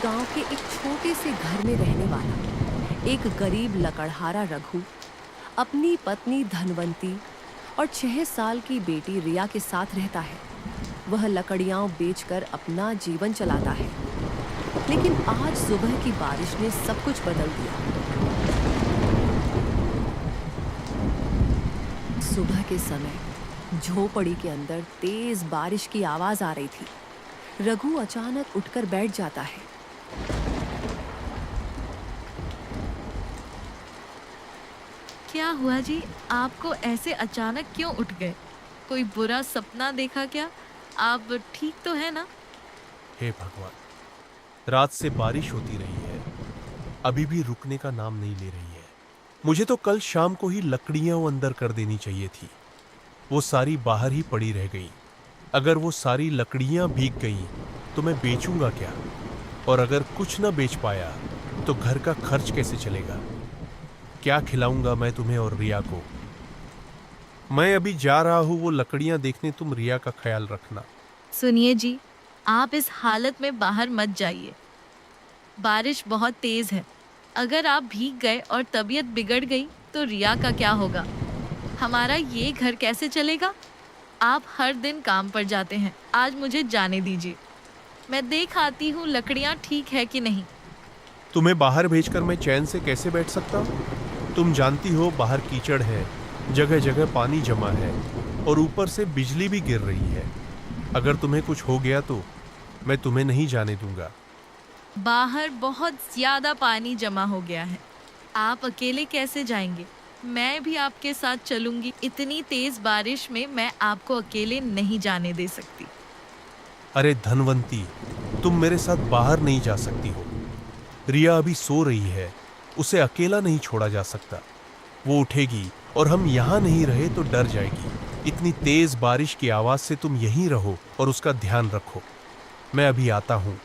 गांव के एक छोटे से घर में रहने वाला एक गरीब लकड़हारा रघु अपनी पत्नी धनवंती और 6 साल की बेटी रिया के साथ रहता है। वह लकड़ियां बेचकर अपना जीवन चलाता है। लेकिन आज सुबह की बारिश ने सब कुछ बदल दिया। सुबह के समय झोपड़ी के अंदर तेज बारिश की आवाज आ रही थी। रघु अचानक उठकर बैठ जाता है। क्या हुआ जी? आपको ऐसे अचानक क्यों उठ गए? कोई बुरा सपना देखा क्या? आप ठीक तो है ना? हे भगवान, रात से बारिश होती रही है, अभी भी रुकने का नाम नहीं ले रही है। मुझे तो कल शाम को ही लकड़ियां वो अंदर कर देनी चाहिए थी। वो सारी बाहर ही पड़ी रह गई। अगर वो सारी लकड़ियां भीग गईं तो मैं बेचूंगा क्या? और अगर कुछ न बेच पाया तो घर का खर्च कैसे चलेगा? क्या खिलाऊंगा मैं तुम्हें और रिया को? मैं अभी जा रहा हूं वो लकड़ियां देखने, तुम रिया का ख्याल रखना। सुनिए जी, आप इस हालत में बाहर मत जाइए। बारिश बहुत तेज है। अगर आप भीग गए और तबीयत बिगड़ गई तो रिया का क्या होगा? हमारा ये घर कैसे चलेगा? आप हर दिन काम पर जाते हैं, आज मुझे जाने दीजिए। मैं देख आती हूँ लकड़ियाँ ठीक है कि नहीं। तुम्हें बाहर भेजकर मैं चैन से कैसे बैठ सकता हूं? तुम जानती हो बाहर कीचड़ है, जगह जगह पानी जमा है और ऊपर से बिजली भी गिर रही है। अगर तुम्हें कुछ हो गया तो मैं तुम्हें नहीं जाने दूंगा। बाहर बहुत ज्यादा पानी जमा हो गया है। आप अकेले कैसे जाएंगे? मैं भी आपके साथ चलूंगी। इतनी तेज बारिश में मैं आपको अकेले नहीं जाने दे सकती। अरे धनवंती, तुम मेरे साथ बाहर नहीं जा सकती हो। रिया अभी सो रही है, उसे अकेला नहीं छोड़ा जा सकता। वो उठेगी और हम यहाँ नहीं रहे तो डर जाएगी। इतनी तेज बारिश की आवाज से तुम यहीं रहो और उसका ध्यान रखो। मैं अभी आता हूँ।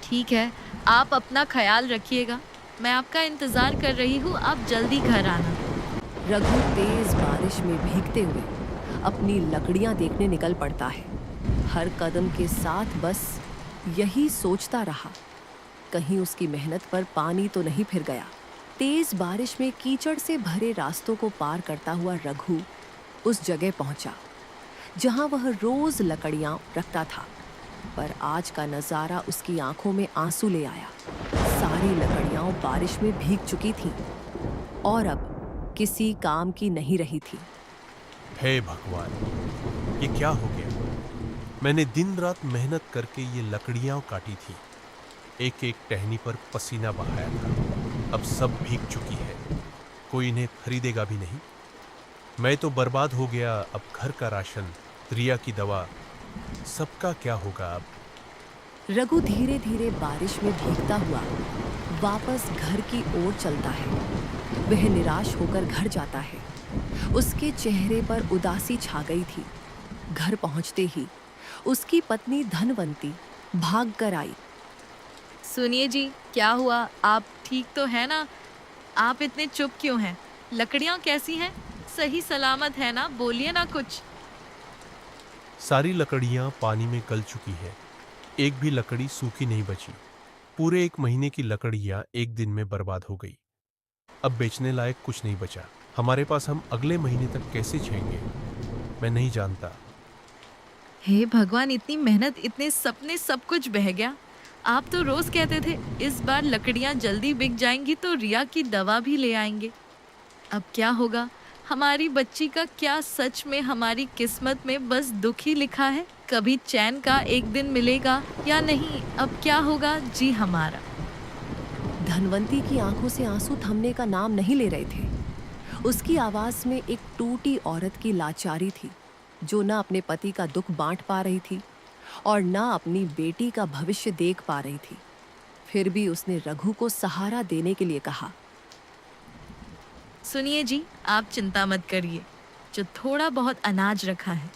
ठीक है, आप अपना ख्याल रखिएगा। मैं आपका इंतजार कर रही हूँ, आप जल्दी घर आना। रघु तेज बारिश में भीगते हुए अपनी लकड़ियां देखने निकल पड़ता है। हर कदम के साथ बस यही सोचता रहा, कहीं उसकी मेहनत पर पानी तो नहीं फिर गया। तेज बारिश में कीचड़ से भरे रास्तों को पार करता हुआ रघु उस जगह पहुंचा जहां वह रोज लकड़ियां रखता था। पर आज का नजारा उसकी आंखों में आंसू ले आया। सारी लकड़ियां बारिश में भीग चुकी थीं और अब किसी काम की नहीं रही थी। हे भगवान, ये क्या हो गया? मैंने दिन रात मेहनत करके ये लकड़ियां काटी थी, एक एक टहनी पर पसीना बहाया था। अब सब भीग चुकी है, कोई इन्हें खरीदेगा भी नहीं। मैं तो बर्बाद हो गया। अब घर का राशन, रिया की दवा, सबका क्या होगा अब? रघु धीरे धीरे बारिश में भीगता हुआ वापस घर की ओर चलता है। वह निराश होकर घर जाता है। उसके चेहरे पर उदासी छा गई थी। घर पहुंचते ही उसकी पत्नी धनवंती भाग कर आई। सुनिए जी, क्या हुआ? आप ठीक तो है ना? आप इतने चुप क्यों हैं? लकड़ियाँ कैसी हैं? सही सलामत है ना? बोलिए ना कुछ। सारी लकड़ियां पानी में गल चुकी है, एक भी लकड़ी सूखी नहीं बची। पूरे 1 महीने की लकड़ियां एक दिन में बर्बाद हो गई। अब बेचने लायक कुछ नहीं बचा। हमारे पास हम अगले महीने तक कैसे छेंगे, मैं नहीं जानता। हे भगवान, इतनी मेहनत, इतने सपने, सब कुछ बह गया। आप तो रोज कहते थे इस बार लकड़ियाँ जल्दी बिक जाएंगी तो रिया की दवा भी ले आएंगे। अब क्या होगा? हमारी बच्ची का क्या? सच में हमारी किस्मत में बस दुख ही लिखा है। कभी चैन का एक दिन मिलेगा या नहीं? अब क्या होगा जी हमारा? धनवंती की आंखों से आंसू थमने का नाम नहीं ले रहे थे। उसकी आवाज में एक टूटी औरत की लाचारी थी, जो न अपने पति का दुख बांट पा रही थी और न अपनी बेटी का भविष्य देख पा रही थी। फिर भी उसने रघु को सहारा देने के लिए कहा। सुनिए जी, आप चिंता मत करिए। जो थोड़ा बहुत अनाज रखा है,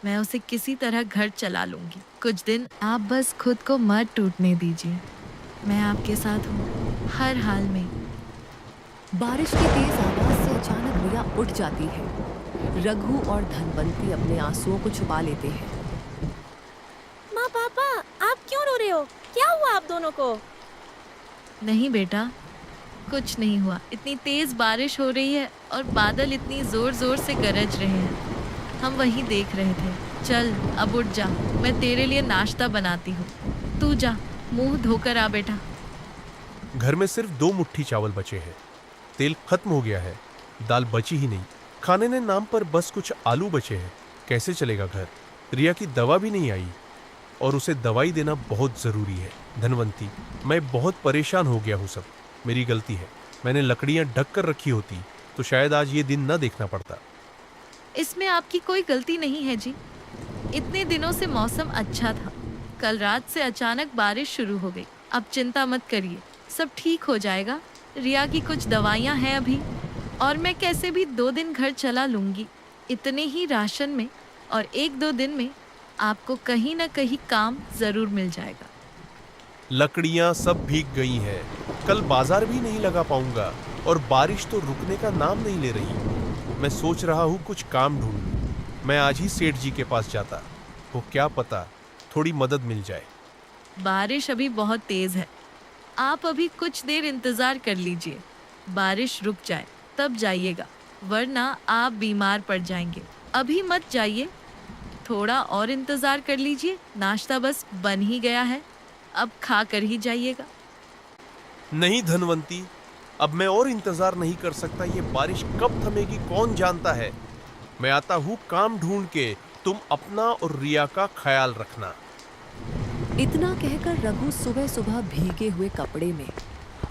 मैं उसे किसी तरह घर चला लूंगी। कुछ दिन आप बस खुद को मत टूटने दीजिए। मैं आपके साथ हूँ हर हाल में। बारिश की तेज आवाज से अचानक रिया उठ जाती है। रघु और धनवंती अपने आंसुओं को छुपा लेते हैं। माँ, पापा, आप क्यों रो रहे हो? क्या हुआ आप दोनों को? नहीं बेटा, कुछ नहीं हुआ। इतनी तेज बारिश हो रही है और बादल इतनी जोर जोर से गरज रहे हैं। हम वही देख रहे थे। चल अब उठ जा, मैं तेरे लिए नाश्ता बनाती हूँ। तू जा, मुंह धोकर आ बेटा। घर में सिर्फ 2 मुट्ठी चावल बचे हैं। तेल खत्म हो गया है, दाल बची ही नहीं। खाने ने नाम पर बस कुछ आलू बचे हैं। कैसे चलेगा घर? रिया की दवा भी नहीं आई और उसे दवाई देना बहुत जरूरी है। धनवंती, मैं बहुत परेशान हो गया हूँ। सब मेरी गलती है। मैंने लकड़ियां ढक कर रखी होती तो शायद आज ये दिन न देखना पड़ता। इसमें आपकी कोई गलती नहीं है जी। इतने दिनों से मौसम अच्छा था, कल रात से अचानक बारिश शुरू हो गई। अब चिंता मत करिए, सब ठीक हो जाएगा। रिया की कुछ दवाइयाँ हैं अभी, और मैं कैसे भी 2 दिन घर चला लूंगी। इतने ही राशन में और 1-2 दिन में आपको कहीं ना कहीं काम जरूर मिल जाएगा। लकड़ियां सब भीग गई हैं। कल बाजार भी नहीं लगा पाऊंगा और बारिश तो रुकने का नाम नहीं ले रही। मैं सोच रहा हूँ कुछ काम ढूंढ लूं। मैं आज ही सेठ जी के पास जाता, वो क्या पता थोड़ी मदद मिल जाए। बारिश अभी बहुत तेज है, आप अभी कुछ देर इंतजार कर लीजिए। बारिश रुक जाए तब जाइएगा, वरना आप बीमार पड़ जाएंगे। अभी मत जाइए, थोड़ा और इंतजार कर लीजिए। नाश्ता बस बन ही गया है, अब खा कर ही जाइएगा। नहीं धनवंती, अब मैं और इंतजार नहीं कर सकता। ये बारिश कब थमेगी कौन जानता है। मैं आता हूँ काम ढूंढ के। तुम अपना और रिया का ख्याल रखना। इतना कहकर रघु सुबह सुबह भीगे हुए कपड़े में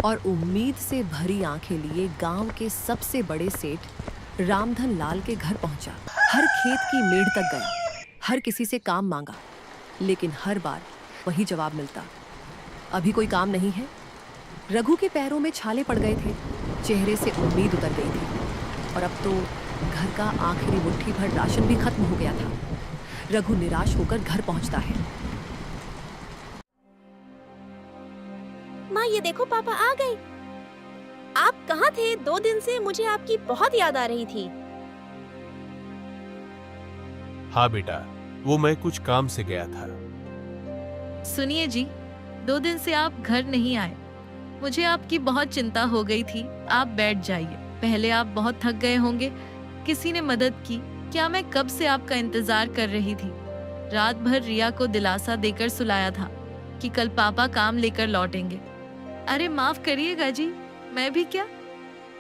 और उम्मीद से भरी आंखें लिए गांव के सबसे बड़े सेठ रामधन लाल के घर पहुंचा। हर खेत की मेड़ तक गया, हर किसी से काम मांगा, लेकिन हर बार वही जवाब मिलता, अभी कोई काम नहीं है। रघु के पैरों में छाले पड़ गए थे, चेहरे से उम्मीद उतर गई थी और अब तो घर का आखिरी मुट्ठी भर राशन भी खत्म हो गया था। रघु निराश होकर घर पहुंचता है। माँ, ये देखो पापा आ गए। आप कहाँ थे? 2 दिन से मुझे आपकी बहुत याद आ रही थी। हाँ बेटा, वो मैं कुछ काम से गया था। सुनिए जी, 2 दिन से आप घर नहीं आए, मुझे आपकी बहुत चिंता हो गई थी। आप बैठ जाइए। पहले आप बहुत थक गए होंगे, किसी ने मदद की क्या? मैं कब से आपका इंतजार कर रही थी। रात भर रिया को दिलासा देकर सुलाया था कि कल पापा काम लेकर लौटेंगे। अरे माफ करिएगा जी, मैं भी क्या,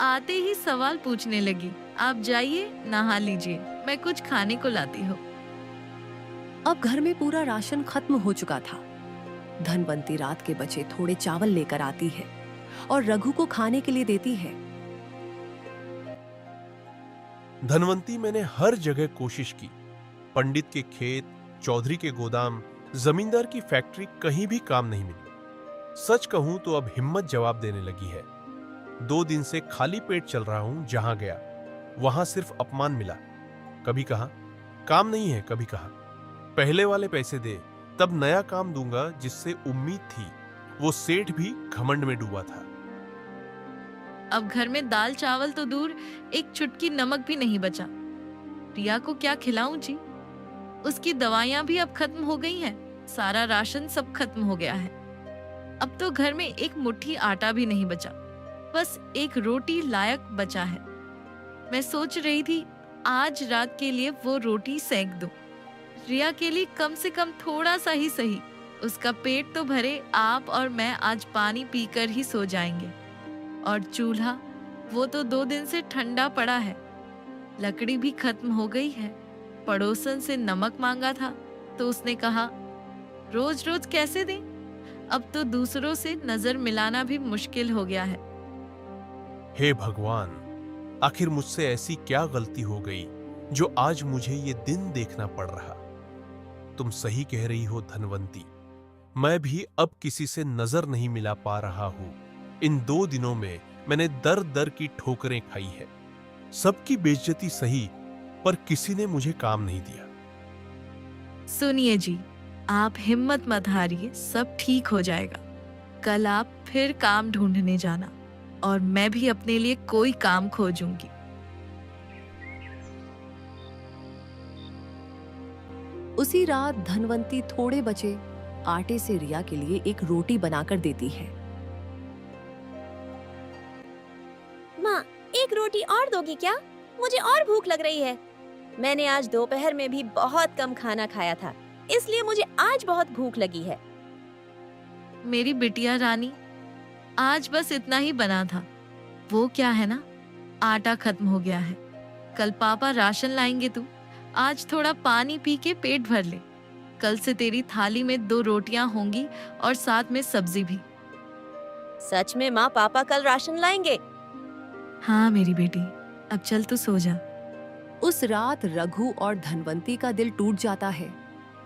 आते ही सवाल पूछने लगी। आप जाइए, नहा लीजिए, मैं कुछ खाने को लाती हूँ। अब घर में पूरा राशन खत्म हो चुका था। धनवंती रात के बचे थोड़े चावल लेकर आती है और रघु को खाने के लिए देती है। धनवंती, मैंने हर जगह कोशिश की। पंडित के खेत, चौधरी के गोदाम, जमींदार की फैक्ट्री, कहीं भी काम नहीं मिली। सच कहूं तो अब हिम्मत जवाब देने लगी है। 2 दिन से खाली पेट चल रहा हूं। जहां गया वहां सिर्फ अपमान मिला। कभी कहा काम नहीं है, कभी कहा पहले वाले पैसे दे, तब नया काम दूंगा जिससे उम्मीद थी। वो सेठ भी घमंड में डूबा था। अब घर में दाल चावल तो दूर, एक चुटकी नमक भी नहीं बचा। रिया को क्या खिलाऊं जी? उसकी दवाइयां भी अब खत्म हो गई हैं। सारा राशन सब खत्म हो गया है। अब तो घर में एक मुट्ठी आटा भी नहीं बचा, बस एक रोटी लायक बचा है। मैं सोच रही थी आज रात के लिए वो रोटी सेंक दूं। रिया के लिए कम से कम थोड़ा सा ही सही, उसका पेट तो भरे। आप और मैं आज पानी पीकर ही सो जाएंगे। और चूल्हा, वो तो 2 दिन से ठंडा पड़ा है। लकड़ी भी खत्म हो गई है। पड़ोसन से नमक मांगा था तो उसने कहा रोज रोज कैसे दें। अब तो दूसरों से नजर मिलाना भी मुश्किल हो गया है। हे भगवान, आखिर मुझसे ऐसी क्या गलती हो गई जो आज मुझे ये दिन देखना पड़ रहा। तुम सही कह रही हो धनवंती, मैं भी अब किसी से नजर नहीं मिला पा रहा हूं। इन 2 दिनों में मैंने दर दर की ठोकरें खाई है। सबकी बेइज्जती सही, पर किसी ने मुझे काम नहीं दिया। सुनिए जी, आप हिम्मत मत हारिए, सब ठीक हो जाएगा। कल आप फिर काम ढूंढने जाना और मैं भी अपने लिए कोई काम खोजूंगी। उसी रात धनवंती थोड़े बचे आटे से रिया के लिए एक रोटी बनाकर देती है। माँ, एक रोटी और दोगी क्या? मुझे और भूख लग रही है। मैंने आज दोपहर में भी बहुत कम खाना खाया था, इसलिए मुझे आज बहुत भूख लगी है। मेरी बिटिया रानी, आज बस इतना ही बना था। वो क्या है ना, आटा खत्म हो गया है। कल पापा राशन लाएंगे, तू आज थोड़ा पानी पी के पेट भर ले। कल से तेरी थाली में 2 रोटियां होंगी और साथ में सब्जी भी। सच में माँ, पापा कल राशन लाएंगे? हाँ मेरी बेटी, अब चल तू सो जा। उस रात रघु और धनवंती का दिल टूट जाता है।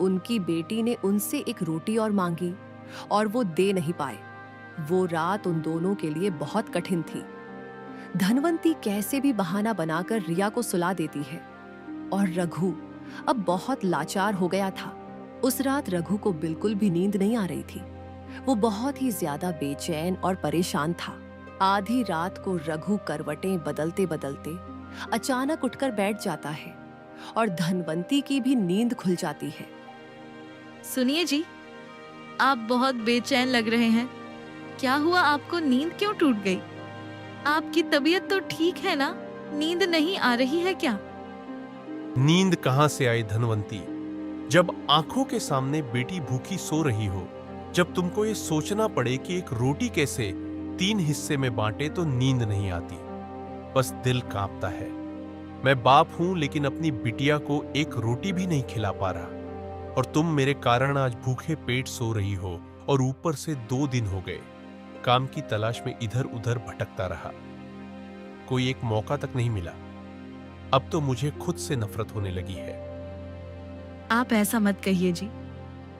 उनकी बेटी ने उनसे एक रोटी और मांगी और वो दे नहीं पाए। वो रात उन दोनों के लिए बहुत कठिन थी। धनवंती कैसे भी बहाना बनाकर रिया को सुला देती है और रघु अब बहुत लाचार हो गया था। उस रात रघु को बिल्कुल भी नींद नहीं आ रही थी। वो बहुत ही ज्यादा बेचैन और परेशान था। आधी रात को रघु करवटें बदलते बदलते अचानक उठकर बैठ जाता है और धनवंती की भी नींद खुल जाती है। सुनिए जी, आप बहुत बेचैन लग रहे हैं। क्या हुआ, आपको नींद क्यों टूट गई? आपकी तबीयत तो ठीक है ना? नींद नहीं आ रही है क्या? नींद कहां से आई धनवंती, जब आंखों के सामने बेटी भूखी सो रही हो। जब तुमको ये सोचना पड़े कि एक रोटी कैसे 3 हिस्से में बांटे तो नींद नहीं आती, बस दिल कांपता है। मैं बाप हूं, लेकिन अपनी बिटिया को एक रोटी भी नहीं खिला पा रहा, और तुम मेरे कारण आज भूखे पेट सो रही हो। और ऊपर से 2 दिन हो गए काम की तलाश में इधर उधर भटकता रहा, कोई एक मौका तक नहीं मिला। अब तो मुझे खुद से नफरत होने लगी है। आप ऐसा मत कहिए जी।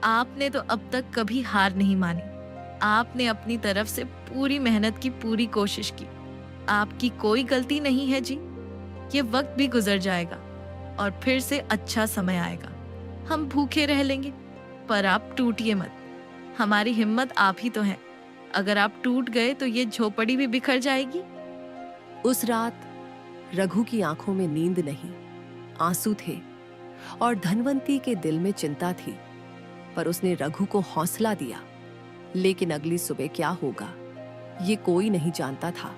आपने तो अब तक कभी हार नहीं मानी। आपने अपनी तरफ से पूरी मेहनत की, पूरी कोशिश की। आपकी कोई गलती नहीं है जी। ये वक्त भी गुजर जाएगा और फिर से अच्छा समय आएगा। हम भूखे रह लेंगे, पर आप टूटिए मत। हमारी हिम्मत आप ही तो हैं। अगर आप टूट गए तो ये झोपड़ी भी बिखर जाएगी। उस रात रघु की आंखों में नींद नहीं, आंसू थे और धनवंती के दिल में चिंता थी। पर उसने रघु को हौसला दिया, लेकिन अगली सुबह क्या होगा ये कोई नहीं जानता था।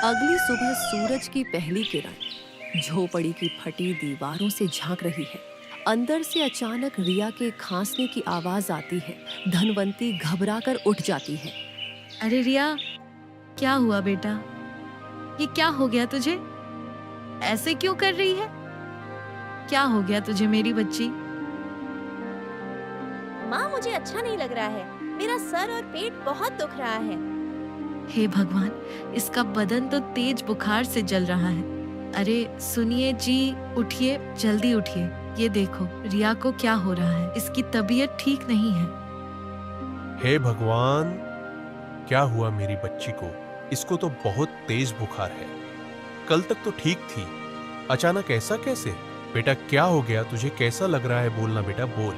अगली सुबह सूरज की पहली किरण झोपड़ी की फटी दीवारों से झांक रही है। अंदर से अचानक रिया के खांसने की आवाज आती है। धनवंती घबराकर उठ जाती है। अरे रिया, क्या हुआ बेटा? ये क्या हो गया तुझे? ऐसे क्यों कर रही है? क्या हो गया तुझे मेरी बच्ची? माँ, मुझे अच्छा नहीं लग रहा है। मेरा सर और पेट बहुत दुख रहा है। हे भगवान, इसका बदन तो तेज बुखार से जल रहा है। अरे सुनिए जी, उठिए, जल्दी उठिए। ये देखो रिया को क्या हो रहा है। इसकी तबीयत ठीक नहीं है। हे भगवान, क्या हुआ मेरी बच्ची को? इसको तो बहुत तेज बुखार है। कल तक तो ठीक थी, अचानक ऐसा कैसे? बेटा क्या हो गया तुझे? कैसा लग रहा है? बोलना बेटा, बोल।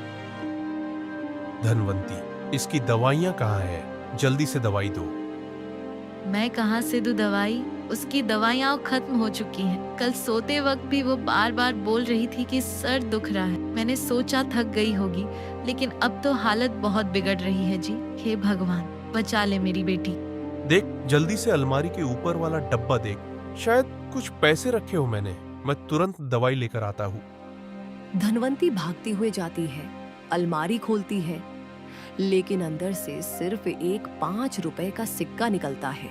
धनवंती, इसकी दवाइयां कहाँ है? जल्दी से दवाई दो। मैं कहाँ से दूं दवाई? उसकी दवाइयाँ खत्म हो चुकी हैं। कल सोते वक्त भी वो बार बार बोल रही थी कि सर दुख रहा है। मैंने सोचा थक गई होगी, लेकिन अब तो हालत बहुत बिगड़ रही है जी। हे भगवान, बचा ले मेरी बेटी। देख, जल्दी से अलमारी के ऊपर वाला डब्बा देख, शायद कुछ पैसे रखे हो मैंने। मैं तुरंत दवाई लेकर आता हूँ। धनवंती भागती हुए जाती है, अलमारी खोलती है, लेकिन अंदर से सिर्फ एक 5 रुपए का सिक्का निकलता है।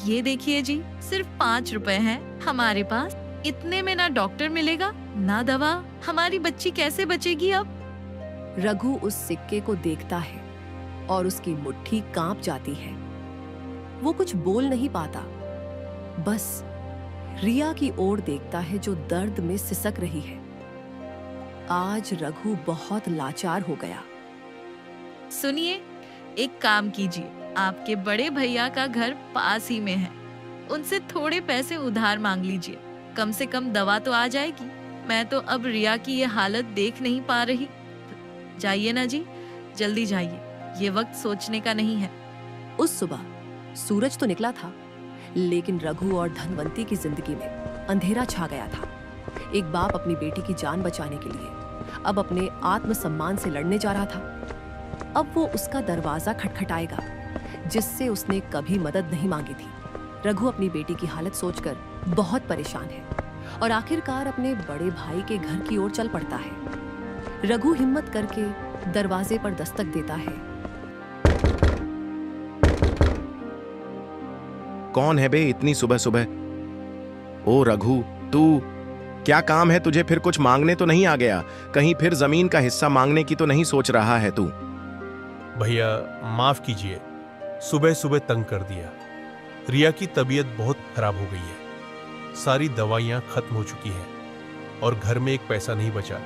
ये देखिए जी, सिर्फ 5 रुपए हैं हमारे पास। इतने में ना डॉक्टर मिलेगा ना दवा। हमारी बच्ची कैसे बचेगी अब? रघु उस सिक्के को देखता है और उसकी मुट्ठी कांप जाती है। वो कुछ बोल नहीं पाता, बस रिया की ओर देखता है जो दर्द में सिसक रही है। आज रघु बहुत लाचार हो गया। सुनिए, एक काम कीजिए, आपके बड़े भैया का घर पास ही में है। उनसे थोड़े पैसे उधार मांग लीजिए, कम से कम दवा तो आ जाएगी। मैं तो अब रिया की ये हालत देख नहीं पा रही। जाइए ना जी, जल्दी जाइए, ये वक्त सोचने का नहीं है। उस सुबह सूरज तो निकला था, लेकिन रघु और धनवंती की जिंदगी में अंधेरा छा गया था। एक बाप अपनी बेटी की जान बचाने के लिए अब अपने आत्मसम्मान से लड़ने जा रहा था। अब वो उसका दरवाजा खटखटाएगा, जिससे उसने कभी मदद नहीं मांगी थी। रघु अपनी बेटी की हालत सोचकर बहुत परेशान है और आखिरकार अपने बड़े भाई के घर की ओर चल पड़ता है। रघु हिम्मत करके दरवाजे पर दस्तक देता है। कौन है बे इतनी सुबह सुबह? ओ रघु, तू क्या काम है तुझे? फिर कुछ मांगने तो नहीं आ गया? कहीं फिर जमीन का हिस्सा मांगने की तो नहीं सोच रहा है तू? भैया माफ कीजिए, सुबह सुबह तंग कर दिया। रिया की तबीयत बहुत खराब हो गई है। सारी दवाइयां खत्म हो चुकी हैं और घर में एक पैसा नहीं बचा।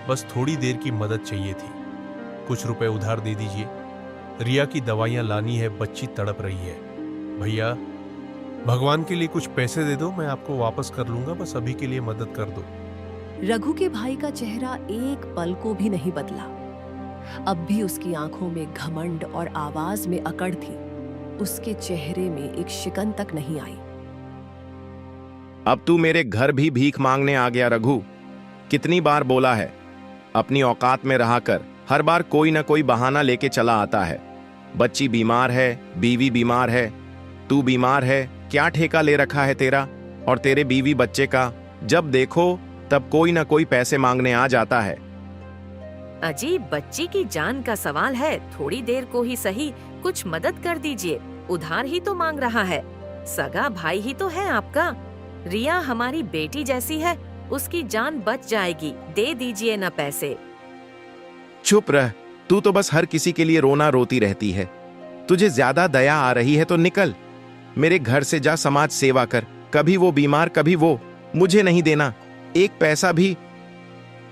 बस थोड़ी देर की मदद चाहिए थी। कुछ रुपए उधार दे दीजिए। रिया की दवाइयां लानी है, बच्ची तड़प रही है। भैया भगवान के लिए कुछ पैसे दे दो, मैं आपको वापस कर लूंगा। बस अभी के लिए मदद कर दो। रघु के भाई का चेहरा एक पल को भी नहीं बदला। अब भी उसकी आंखों में घमंड और आवाज में अकड़ थी। उसके चेहरे में एक शिकन तक नहीं आई। अब तू मेरे घर भी भीख मांगने आ गया रघु? कितनी बार बोला है, अपनी औकात में रहा कर। हर बार कोई ना कोई बहाना लेके चला आता है। बच्ची बीमार है, बीवी बीमार है, तू बीमार है, क्या ठेका ले रखा है तेरा और तेरे बीवी बच्चे का? जब देखो तब कोई ना कोई पैसे मांगने आ जाता है। अजीब, बच्ची की जान का सवाल है, थोड़ी देर को ही सही कुछ मदद कर दीजिए। उधार ही तो मांग रहा है, सगा भाई ही तो है आपका। रिया हमारी बेटी जैसी है, उसकी जान बच जाएगी। दे दीजिए न पैसे। चुप रह, तू तो बस हर किसी के लिए रोना रोती रहती है। तुझे ज्यादा दया आ रही है तो निकल, मेरे घर से जा, समाज सेवा कर। कभी वो बीमार, कभी वो। मुझे नहीं देना एक पैसा भी।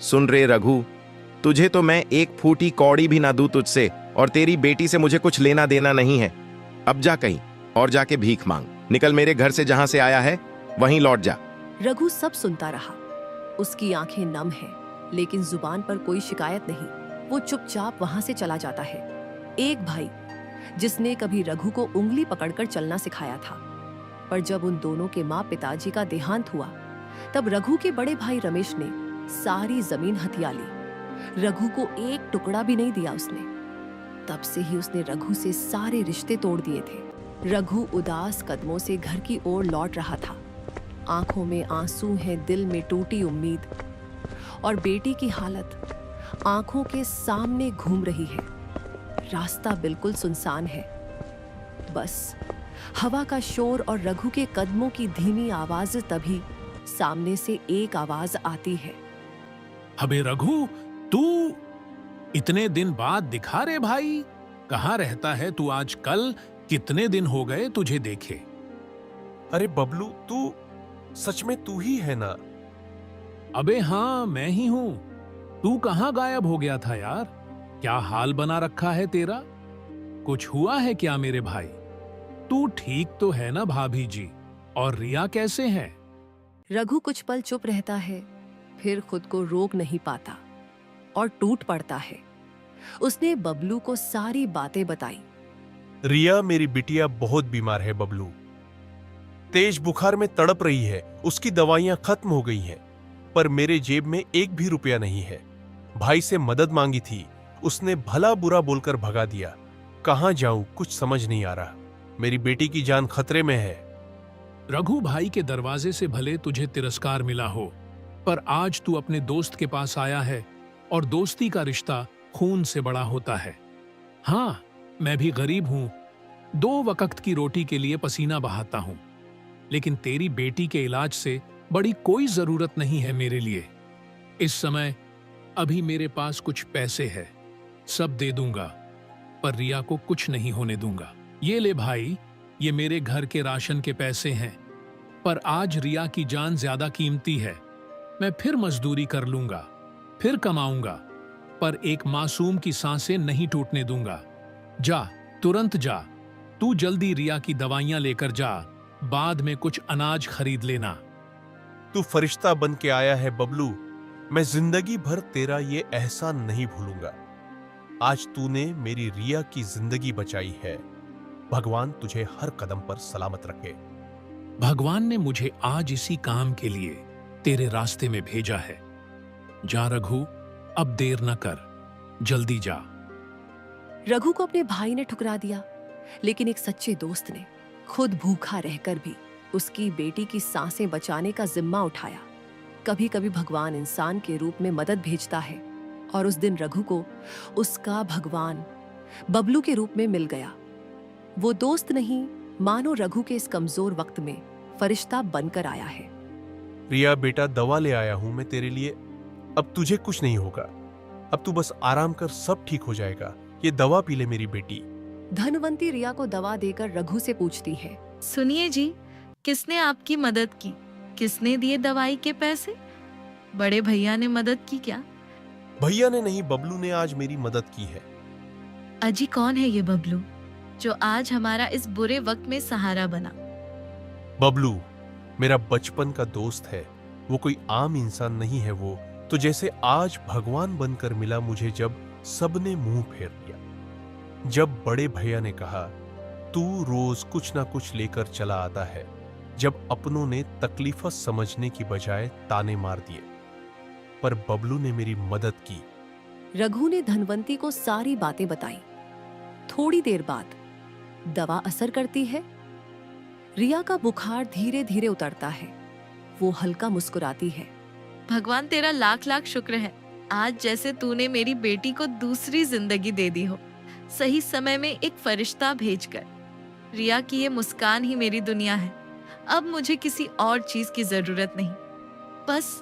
सुन रे रघु, तुझे तो मैं एक फूटी कौड़ी भी ना दूं तुझसे, और तेरी बेटी से मुझे कुछ लेना देना नहीं है। अब जा कहीं और जाके भीख मांग। निकल मेरे घर से, जहां से आया है वहीं लौट जा। रघु सब सुनता रहा। उसकी आंखें नम हैं, लेकिन जुबान पर कोई शिकायत नहीं। वो चुपचाप वहां से चला जाता है। एक भाई जिसने कभी रघु को उंगली पकड़कर चलना सिखाया था, पर जब उन दोनों के माँ पिताजी का देहांत हुआ, तब रघु के बड़े भाई रमेश ने सारी जमीन हथिया ली। रघु को एक टुकड़ा भी नहीं दिया उसने। तब से ही उसने रघु से सारे रिश्ते तोड़ दिए थे। रघु उदास कदमों से घर की ओर लौट रहा था। आंखों में आंसू हैं, दिल में टूटी उम्मीद, और बेटी की हालत आंखों के सामने घूम रही है। रास्ता बिल्कुल सुनसान है, बस हवा का शोर और रघु के कदमों की धीमी आवाज। तभी सामने से एक आवाज आती है। अबे रघु, तू इतने दिन बाद दिखा रे भाई। कहाँ रहता है तू आजकल? कितने दिन हो गए तुझे देखे। अरे बबलू, तू सच में तू ही है ना? अबे हाँ, मैं ही हूं। तू कहाँ गायब हो गया था यार? क्या हाल बना रखा है तेरा? कुछ हुआ है क्या मेरे भाई? तू ठीक तो है ना भाभी जी? और रिया कैसे हैं? रघु कुछ पल चुप रहता है, फिर खुद को रोक नहीं पाता और टूट पड़ता है। उसने बबलू को सारी बातें बताई। रिया मेरी बिटिया बहुत बीमार है बबलू, तेज बुखार में तड़प रही है। उसकी दवाइयां खत्म हो गई हैं, पर मेरे जेब में एक भी रुपया नहीं है। भाई से मदद मांगी थी, उसने भला बुरा बोलकर भगा दिया। कहां जाऊं कुछ समझ नहीं आ रहा। मेरी बेटी की जान खतरे में है। रघु भाई के दरवाजे से भले तुझे तिरस्कार मिला हो, पर आज तू अपने दोस्त के पास आया है, और दोस्ती का रिश्ता खून से बड़ा होता है। हाँ, मैं भी गरीब हूं, 2 वक्त की रोटी के लिए पसीना बहाता हूं, लेकिन तेरी बेटी के इलाज से बड़ी कोई जरूरत नहीं है मेरे लिए। इस समय अभी मेरे पास कुछ पैसे है, सब दे दूंगा, पर रिया को कुछ नहीं होने दूंगा। ये ले भाई, ये मेरे घर के राशन के पैसे हैं, पर आज रिया की जान ज्यादा कीमती है। मैं फिर मजदूरी कर लूंगा, फिर कमाऊंगा, पर एक मासूम की सांसें नहीं टूटने दूंगा। जा, तुरंत जा। तू जल्दी रिया की दवाइयां लेकर जा, बाद में कुछ अनाज खरीद लेना। तू फरिश्ता बन के आया है बबलू, मैं जिंदगी भर तेरा ये एहसान नहीं भूलूंगा। आज तूने मेरी रिया की जिंदगी बचाई है। भगवान तुझे हर कदम पर सलामत रखे। भगवान ने मुझे आज इसी काम के लिए तेरे रास्ते में भेजा है। जा रघु, अब देर न कर, जल्दी जा। रघु को अपने भाई ने ठुकरा दिया, लेकिन एक सच्चे दोस्त ने खुद भूखा रहकर भी उसकी बेटी की सांसें बचाने का जिम्मा उठाया। कभी कभी भगवान इंसान के रूप में मदद भेजता है, और उस दिन रघु को उसका भगवान बबलू के रूप में मिल गया। वो दोस्त नहीं, मानो रघु के इस कमजोर वक्त में फरिश्ता बनकर आया है। रिया बेटा, दवा ले आया हूं मैं तेरे लिए। अब तुझे कुछ नहीं होगा। अब तू बस आराम कर, सब ठीक हो जाएगा। ये दवा पी ले मेरी बेटी। धनवंती रिया को दवा देकर रघु से पूछती है, सुनिए जी, किसने आपकी मदद की? किसने दिए दवाई के पैसे? बड़े भैया ने मदद की क्या? भैया ने नहीं, बबलू ने आज मेरी मदद की है। अजी, कौन है ये बबलू जो आज हमारा इस बुरे वक्त में सहारा बना? बबलू मेरा बचपन का दोस्त है। वो कोई आम इंसान नहीं है। वो तो जैसे आज भगवान बनकर मिला मुझे, जब सबने मुंह फेर लिया। जब बड़े भैया ने कहा तू रोज कुछ ना कुछ लेकर चला आता है, जब अपनों ने तकलीफ समझने की बजाय ताने मार दिए, पर बबलू ने मेरी मदद की। रघु ने धनवंती को सारी बातें बताई। थोड़ी देर बाद दवा असर करती है। रिया का बुखार धीरे धीरे उतरता है। वो हल्का मुस्कुराती है। भगवान तेरा लाख लाख शुक्र है, आज जैसे तूने मेरी बेटी को दूसरी जिंदगी दे दी हो, सही समय में एक फरिश्ता भेजकर। रिया की ये मुस्कान ही मेरी दुनिया है। अब मुझे किसी और चीज की जरूरत नहीं, बस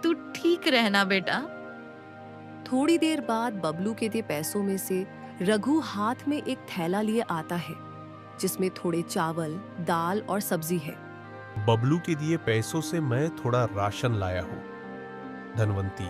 तू ठीक रहना बेटा। थोड़ी देर बाद बबलू के दिए पैसों में से रघु हाथ में एक थैला लिए आता है, जिसमें थोड़े चावल, दाल और सब्जी है। बबलू के दिए पैसों से मैं थोड़ा राशन लाया हूं। धनवंती,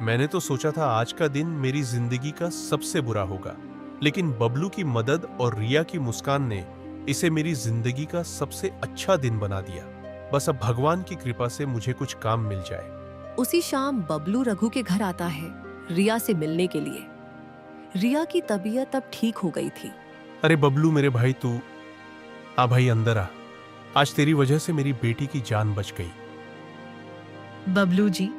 मैंने तो सोचा था आज का दिन मेरी जिंदगी का सबसे बुरा होगा, लेकिन बबलू की मदद और रिया की मुस्कान ने इसे मेरी जिंदगी का सबसे अच्छा दिन बना दिया। बस अब भगवान की कृपा से मुझे कुछ काम मिल जाए। उसी शाम बबलू रघु के घर आता है रिया से मिलने के लिए। रिया की तबीयत अब ठीक हो गई थी। अरे बबलू मेरे भाई, तू आ भाई, अंदर आ। आज तेरी वजह से मेरी बेटी की जान बच गई। बबलू जी,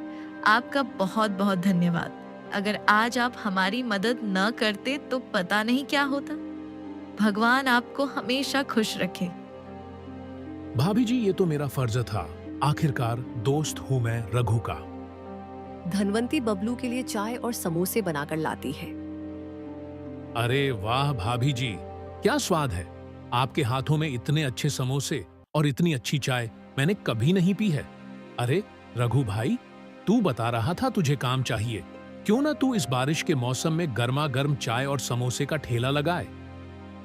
आपका बहुत बहुत धन्यवाद। अगर आज आप हमारी मदद न करते तो पता नहीं क्या होता। भगवान आपको हमेशा खुश रखे। भाभी जी, ये तो मेरा फर्ज था। आखिरकार दोस्त हूं मैं रघु का। धनवंती बबलू के लिए चाय और समोसे बनाकर लाती है। अरे वाह भाभी जी, क्या स्वाद है। आपके हाथों में इतने अच्छे समोसे और इतनी अच्छी चाय मैंने कभी नहीं पी है। अरे रघु भाई, तू बता रहा था तुझे काम चाहिए, क्यों ना तू इस बारिश के मौसम में गर्मा गर्म चाय और समोसे का ठेला लगाए।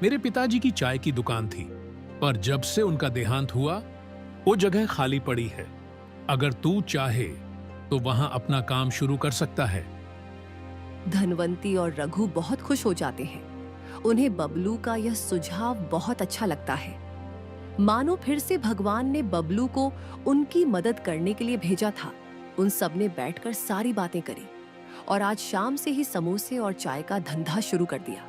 मेरे पिताजी की चाय की दुकान थी, पर जब से उनका देहांत हुआ वो जगह खाली पड़ी है। अगर तू चाहे तो वहां अपना काम शुरू कर सकता है। धनवंती और रघु बहुत खुश हो जाते हैं। उन्हें बबलू का यह सुझाव बहुत अच्छा लगता है। मानो फिर से भगवान ने बबलू को उनकी मदद करने के लिए भेजा था। उन सब ने बैठकर सारी बातें करी और आज शाम से ही समोसे और चाय का धंधा शुरू कर दिया।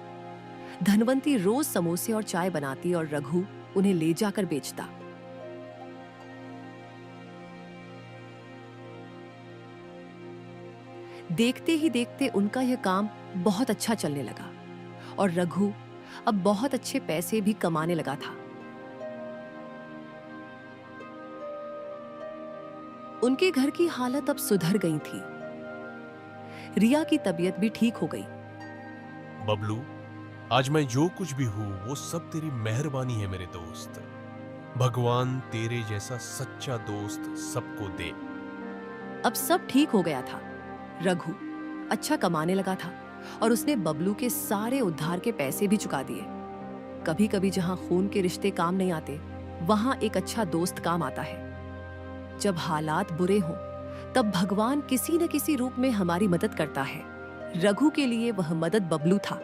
धनवंती रोज समोसे और चाय बनाती और रघु उन्हें ले जाकर बेचता। देखते ही देखते उनका यह काम बहुत अच्छा चलने लगा और रघु अब बहुत अच्छे पैसे भी कमाने लगा था। उनके घर की हालत अब सुधर गई थी। रिया की तबीयत भी ठीक हो गई। बबलू, आज मैं जो कुछ भी हूं वो सब तेरी मेहरबानी है मेरे दोस्त। भगवान तेरे जैसा सच्चा दोस्त सबको दे। अब सब ठीक हो गया था। रघु अच्छा कमाने लगा था और उसने बबलू के सारे उधार के पैसे भी चुका दिए। कभी कभी जहां खून के रिश्ते काम नहीं आते, वहां एक अच्छा दोस्त काम आता है। जब हालात बुरे हों, तब भगवान किसी न किसी रूप में हमारी मदद करता है। रघु के लिए वह मदद बबलू था।